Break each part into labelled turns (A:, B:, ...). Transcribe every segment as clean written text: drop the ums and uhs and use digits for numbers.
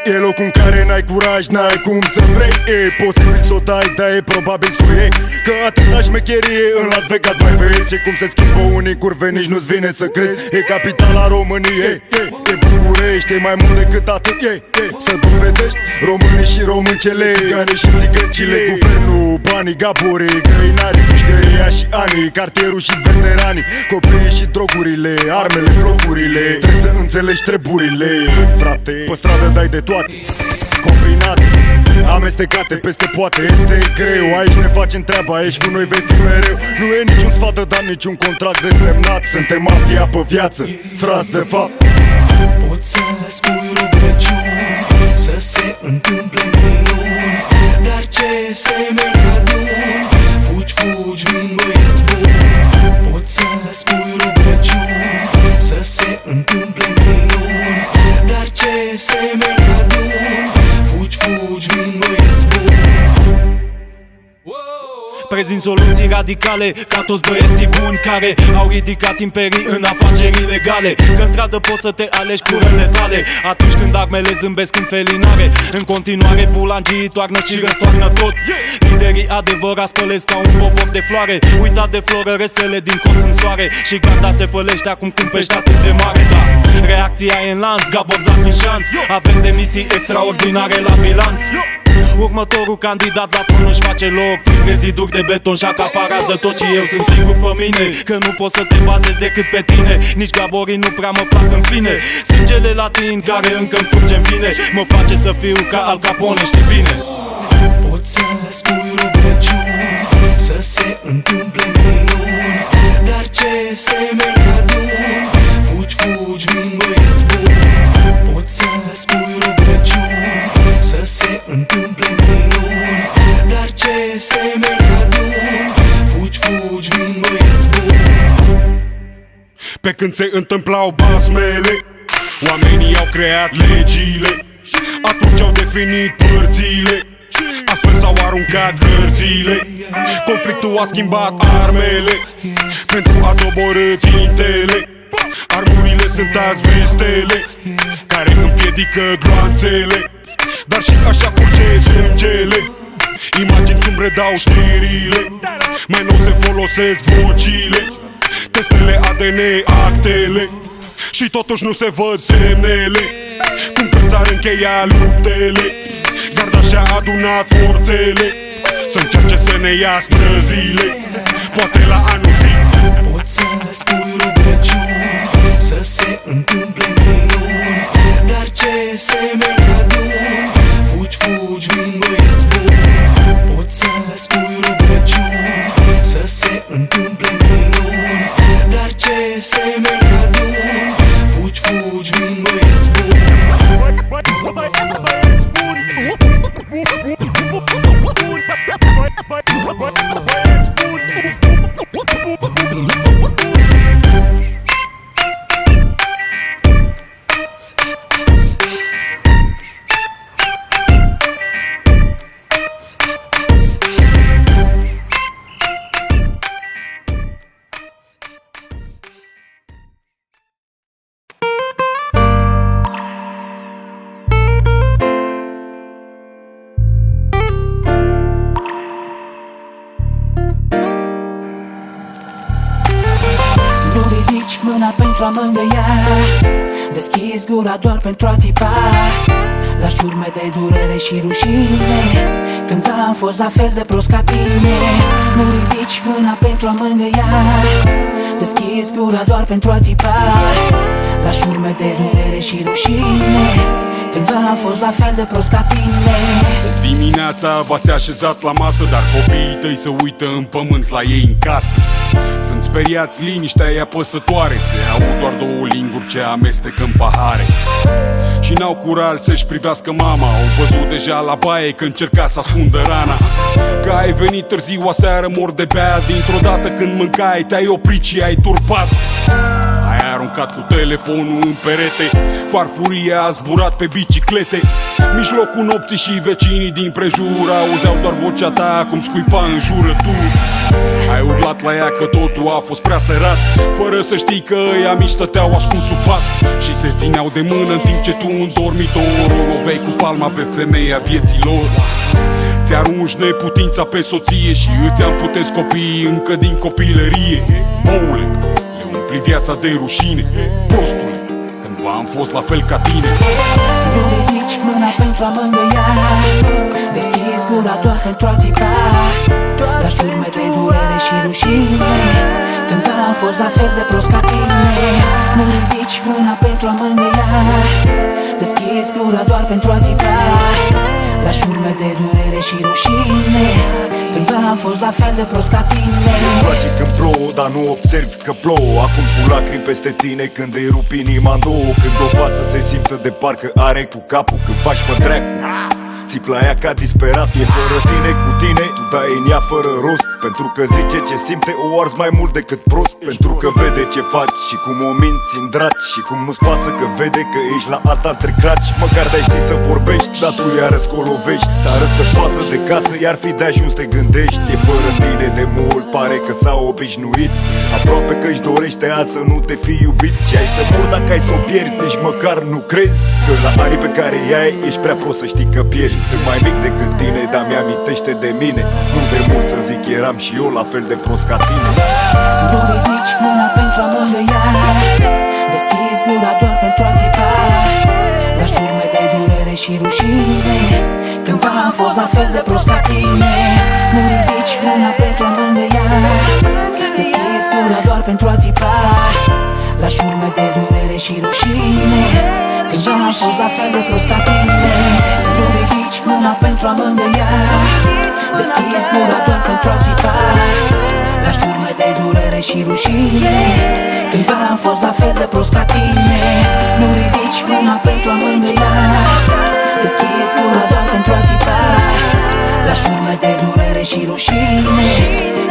A: E locul în care n-ai curaj, n-ai cum să vrei. E posibil să o dai, dar e probabil să o iei. Că atâta șmecherie în Las Vegas mai vezi. Și cum se schimbă unii curve, nici nu-ți vine să crezi. E capitala României, e București, e mai mult decât atât. Să dovedești românii și româncele, țiganii și țigăncile, guvernul, banii, gaborii, găinarii, pușcăria și anii, cartierul și veteranii, copiii și drogurile, armele, blocurile. Trebuie să înțelegi treburile, frate. Pe stradă dai de toate, combinate, amestecate peste poate. Este greu, aici ne facem treaba, aici cu noi vei fi mereu. Nu e niciun sfadă, dar niciun contract de semnat. Suntem mafia pe viață, frați de fapt.
B: Poți să spui rugăciuni, să se întâmple minuni, dar ce semeni aduni, fugi, fugi, vin băieți buni. Poți să spui rugăciuni, să se întâmple minuni, dar ce semeni aduni, fugi, fugi, vin băieți buni.
C: Prezint soluții radicale ca toți băieții buni care au ridicat imperii în afaceri ilegale. Că în stradă poți să te alegi cu răle tale atunci când armele zâmbesc în felinare. În continuare bulangii toarnă și răstoarnă tot. Liderii adevărați spălesc ca un popor de floare. Uitat de floră restele din colț în soare. Și garda se fălește acum cum pești atât de mare. Da, reacția e în lanț, Gabor Zac în șanț. Avem demisii extraordinare la bilanț. Următorul candidat la tron își face loc printre ziduri de beton și acaparează tot. Și eu sunt sigur pe mine că nu poți să te bazezi decât pe tine. Nici gaborii nu prea mă plac în fine. Sângele latin care încă-mi curge-n vine mă face să fiu ca Al Capone, știi bine.
B: Poți să spui rugăciuni, să se întâmple minuni, dar ce semeni aduni, fugi, fugi, vin băieți buni. Poți să spui rugăciuni, să se întâmple minuni, dar ce semeni aduni, fugi, fugi, vin băieți buni.
D: Pe când se întâmplau basmele, oamenii au creat legile. Atunci au definit părțile, astfel s-au aruncat hărțile. Conflictul a schimbat armele pentru a doborî țintele. Armurile sunt azi vestele care împiedică gloanțele, dar și așa curge sângele. Imagini sumbre dau știrile, mai nou se folosesc vocile, testele ADN, actele, și totuși nu se văd semnele. Cum că s-ar încheia luptele, garda și-a adunat forțele să încerce să ne ia străzile, poate la anul zi.
B: Poți să spui rugăciuni, să se întâmple minuni, dar ce semeni aduni, fugi, fugi, vin băieți buni. Poți să spui rugăciuni, să se întâmple minuni, dar ce semeni aduni, fugi, fugi, vin băieți buni.
E: Mâna pentru a mângâia, deschizi gura doar pentru a țipa. Lași urme de durere și rușine, cândva am fost la fel de prost ca tine. Nu ridici mâna pentru a mângâia, deschizi gura doar pentru a țipa. Lași urme de durere și rușine, cândva am fost la fel de prost ca tine.
D: Dimineața v-ați așezat la masă, dar copiii tăi se uită în pământ la ei în casă. Sunt speriați, liniștea e apăsătoare, se aud doar două linguri ce amestecă în pahare. Și n-au curaj să-și privească mama, au văzut deja la baie că încerca să ascundă rana. Că ai venit târziu aseară mor de beat, dintr-o dată când mâncai te-ai oprit și ai turpat. Ai aruncat cu telefonul în perete, farfuria a zburat pe biciclete. Mijlocul nopții și vecinii din prejur auzeau doar vocea ta cum scuipa în jurături. Ai urlat la ea că totul a fost prea sărat, fără să știi că ăia mici stăteau ascuns sub pat și se țineau de mână în timp ce tu în dormitor o loveai cu palma pe femeia vieții lor. Ți-arunci neputința pe soție și îți amputezi copiii încă din copilărie. Boule, le umpli viața de rușine. Prostule, cândva am fost la fel ca tine.
E: Nu ridici mâna pentru a mă îngăia, deschizi gura doar pentru a țipa, lași urme de durere și rușine. Cândva am fost la fel de prost ca tine. Nu ridici mâna pentru a mă îngăia, deschizi gura doar pentru a țipa, lași urme de durere și rușine. Cândva am fost la fel de prost ca tine.
A: Îți place când plouă, dar nu observi că plouă. Acum cu lacrimi peste tine când îi rupi inima în două, când o față se simte de parcă are cu capul, când faci pe dracu. Țip la ea ca disperat, e fără tine, cu tine tu dai în ea fără rost. Pentru că zice ce simte, o arzi mai mult decât prost. Pentru că vede ce faci și cum o minți în draci, și cum nu-ți pasă că vede că ești la alta între craci. Măcar de-ai ști să vorbești, dar tu iară scolovești. Să arăți că-ți pasă de casă, iar fi de ajuns te gândești. E fără tine de mult, pare că s-a obișnuit. Aproape că își dorește azi să nu te fi iubit. Și ai să mor dacă ai să o pierzi, nici măcar nu crezi că la anii pe care i-ai ești prea prost să știi că pierzi. Sunt mai mic decât tine, dar mi-amintește de mine. Nu de mult să zic, eram și eu la fel de prost ca tine.
E: Nu ridici mâna pentru a mă îngăia, deschizi gura doar pentru a țipa, lași urme de durere și rușine. Cândva am fost la fel de prost ca tine. Nu ridici mâna pentru a mă îngăia, deschizi gura doar pentru a țipa, lași urme de durere și rușine. Cândva am fost la fel de prost ca tine. Nu ridici mâna pentru a mă îngăia, deschizi gura doar pentru a țipa, lași urme de durere și rușine. Cândva am fost la fel de prost ca tine. Nu ridici mâna pentru a mă îngăia, deschizi gura doar pentru a țipa, lași urme de durere și rușine.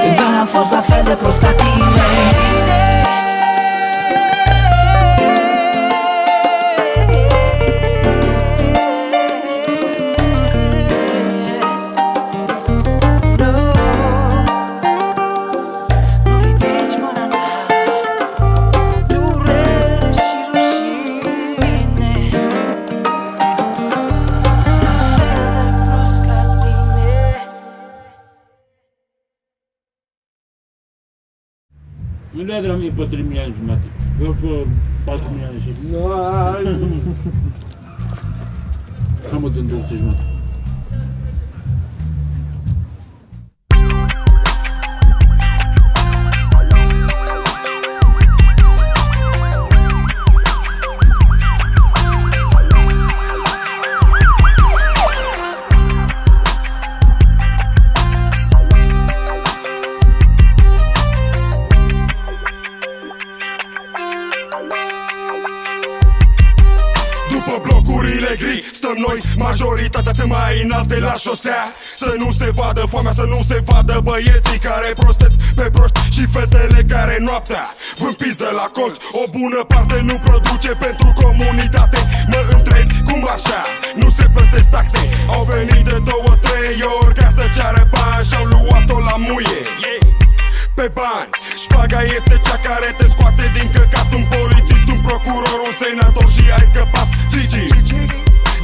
E: Cândva am fost la fel de prost ca tine.
F: Nu le-a de la mine pe 3 milioane jumate. Eu pe 4 milioane și... Am o de 200 jumate.
D: După blocurile gri stăm noi, majoritatea se mai înalte la șosea. Să nu se vadă foamea, să nu se vadă băieții care prostesc pe proști și fetele care noaptea vând pizdă la colț. O bună parte nu produce pentru comunitate. Mă întreb cum așa nu se plătesc taxe. Au venit de 2-3 ori ca să ceară bani și-au luat-o la muie pe bani. Șpaga este cea care te scoate din căcat. Un polițist, un procuror, un senator și ai scăpat. Gigi,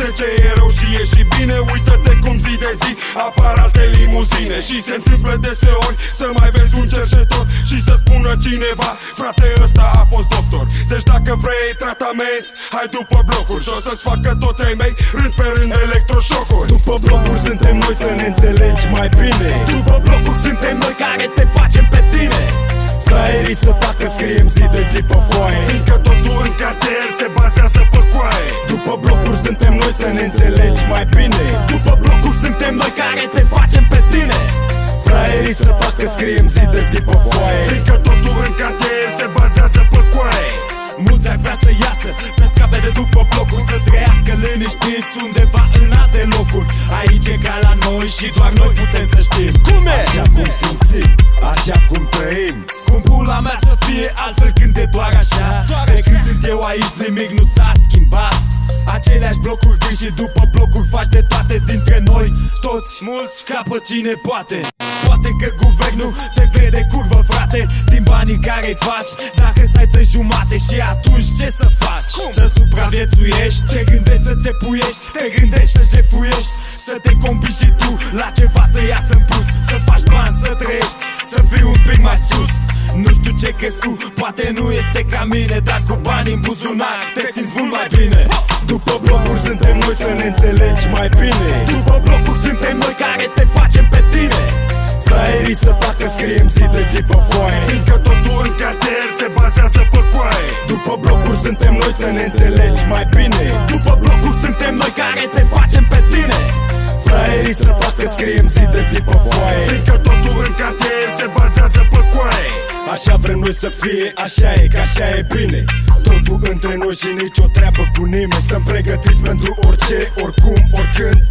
D: de ce e rău și e și bine? Uită-te cum zi de zi apar alte limuzine și se întâmplă deseori să mai vezi un cercetor și să spună cineva: frate, ăsta a fost doctor. Deci dacă vrei tratament, hai după blocuri și o să-ți facă toți ai mei rând pe rând electroșocuri.
A: După blocuri suntem noi, să ne înțelegi mai bine.
C: După blocuri suntem noi care te facem pe tine.
A: Fraierii să tacă, scriem zi de zi pe foaie,
D: fiindcă totul în cartier se bazează pe coaie.
A: După blocuri suntem noi, să ne înțelegi mai bine.
C: După blocuri suntem noi care te facem pe tine.
A: Fraierii să tacă, scriem zi de zi pe foaie,
D: fiindcă totul în cartier se bazează pe coaie.
C: Mulți ar vrea să iasă, să scape de după blocuri, să trăiască liniștiți undeva în alte locuri. Aici e ca la noi și doar noi putem să știm cum e,
A: așa cum simțim, așa cum trăim.
C: cum pula mea să fie altfel când e doar așa. Pe când sunt eu aici nimic nu s-a schimbat. Aceleași blocuri gri și după blocuri faci de toate dintre noi. Toți mulți scapă cine poate. Poate că guvernul te vede curvă, frate. jumate din banii care-i faci. Dacă stai pe jumate și atunci ce să faci? Să supraviețuiești, te gândești să te puiești, te gândești să jefuiești, să te combini și tu la ceva să iasă în plus, să faci bani, să trăiești, să fii un pic mai sus. Nu știu ce crezi tu, poate nu este ca mine, dar cu bani în buzunar te simți mult mai bine.
A: După blocuri suntem noi, să ne înțelegi mai bine.
C: După blocuri suntem noi care te facem pe tine.
A: Fraierii să tacă, scriem zi de zi pe foaie,
D: fiindcă totul în cartier se bazează pe coaie.
A: După blocuri suntem noi, să ne înțelegi mai bine.
C: După blocuri suntem noi care te facem pe tine.
A: Fraierii să tacă, scriem zi de zi pe foaie,
D: fiindcă totul în cartier se bazează pe coaie.
A: Așa vrem noi să fie, așa e, că așa e bine. Totul între noi și nicio treabă cu nimeni. Stăm pregătiți pentru orice, oricum, oricând.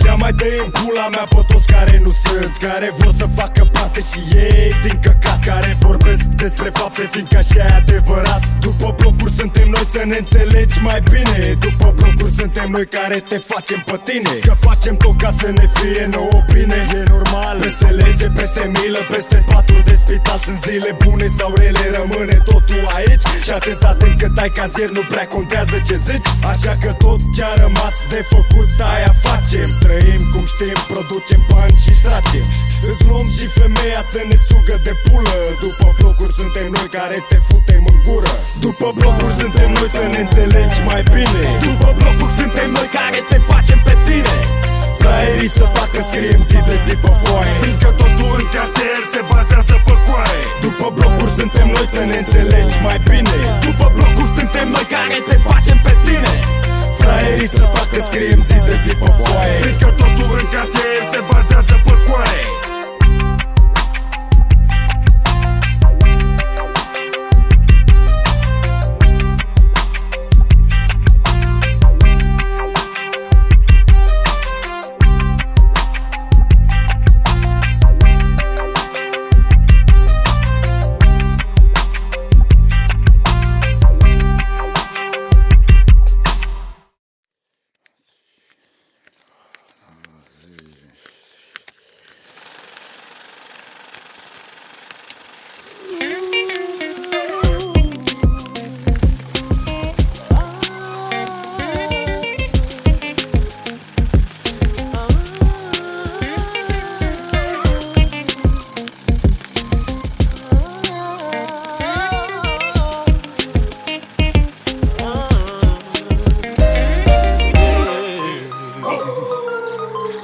A: Ia mai dă în pula mea pe toți care nu sunt, care vor să facă parte și ei din căcat, care vorbesc despre fapte, fiindcă așa e adevărat. După blocuri suntem noi, să ne înțelegi mai bine. După blocuri suntem noi care te facem pe tine, că facem tot ca să ne fie nouă bine. E normal, peste lege, peste milă, peste paturi de spital. Sunt zile bune sau rele, rămâne totul aici. Și atâta timp cât ai cazier nu prea contează ce zici. Așa că tot ce-a rămas de făcut aia facem. Trăim cum știm, producem bani și tragem. Îți luăm și femeia să ne sugă de pulă. După blocuri suntem noi care te futem în gură. După blocuri suntem noi, să ne înțelegi mai bine.
C: După blocuri suntem noi care te facem pe tine.
A: Fraierii să tacă, scriem zi de zi pe foaie,
D: fiindcă totul în cartier se bazează pe coaie.
A: După blocuri suntem noi, să ne înțelegi mai bine.
C: După blocuri suntem noi care te facem pe tine.
A: Fraierii să tacă, scriem zi de zi pe foaie,
D: fiindcă totul în cartier se bazează pe coaie.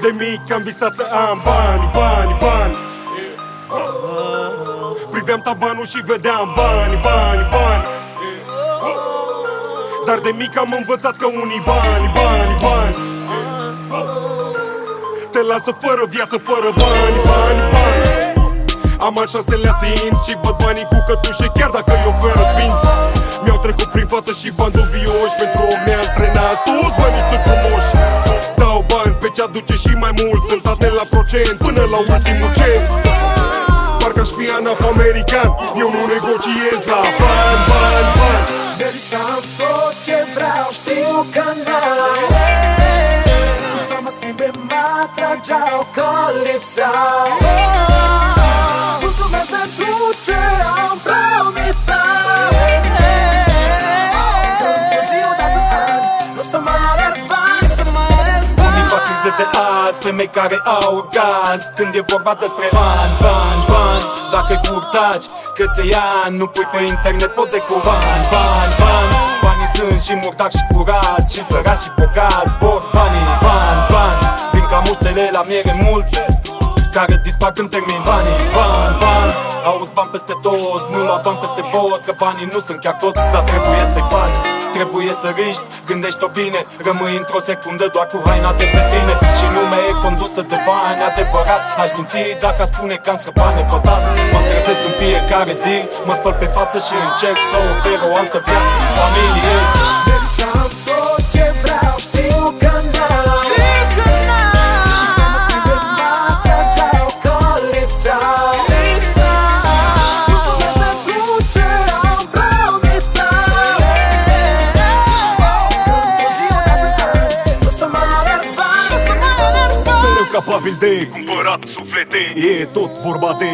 D: De mic am visat să am bani, bani, bani. Priveam tavanul și vedeam bani, bani, bani. Dar de mic am învățat că unii bani, bani, bani te lasă fără viață, fără bani, bani, bani. Am al 6-lea simț și văd banii cu cătușe, chiar dacă îi oferă sfinț. Mi-au trecut prin față și bani dubioși, pentru o neantrenați, toți banii sunt frumoși. Dau bani pe ce aduce și mai mult, sunt atent la procent până la ultimul cent. Parcă-aș fi anaf-american, eu nu negociez la bani, bani, bani.
G: Meritam tot ce vreau, știu că n-ai cum să mă schimbe, mă atrageau că lipseau. Mulțumesc pentru ce am promitat, că într-o zi odată ani nu o să mai alerg bani, să nu mai alerg bani.
C: Unii fac crize de azi, femei care au gaz, când e vorba despre bani, bani, bani. Dacă-i furtaci, câți ani, nu pui pe internet poze cu bani, bani, bani. Banii sunt și murdaci și curați, și săraci și bogați, vor banii, bani, bani. Vin ca muștele la miere mulți, care dispar când termin banii, bani, bani. Auzi bani peste tot, nu lua bani peste bot, că banii nu sunt chiar tot, dar trebuie să-i faci. Trebuie să riști, gândești-o bine, rămâi într-o secundă doar cu haina de pe tine. Și lumea e condusă de bani, adevărat. Aș minți dacă aș spune că am scăpat nepătat. Mă trezesc în fiecare zi, mă spăl pe față și încerc să ofer o altă viață familiei.
G: Meritam tot ce vreau, știu că n-ai cum să mă schimbe, mă atrageau că lipseau. Mulțumesc pentru ce am promitat, că într-o zi odată ani nu o să mai alerg bani,
A: mereu capabil de
D: cumpărat suflete
A: E tot vorba de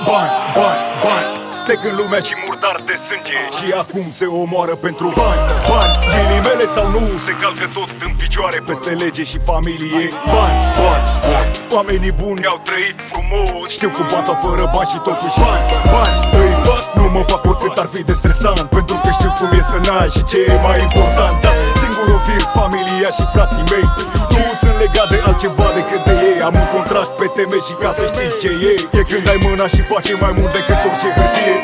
A: bani, bani, bani. De când lumea și murdar de sânge și acum se omoară pentru bani, bani. Ghilimele sau nu, se calcă tot în picioare peste lege și familie. Bani, bani, bani. Oamenii buni au trăit frumos, știu cum poate fără bani și totuși bani, bani. Îi fac, nu mă fac oricât ar fi de stresant, pentru că știu cum e să n-ai și ce e mai important. Da, singurul vir, familia și frații mei. Nu sunt legat de altceva decât de ei. Am un contract pe teme și ca să știi ce e. E când ai mâna și face mai mult decât orice hârtie.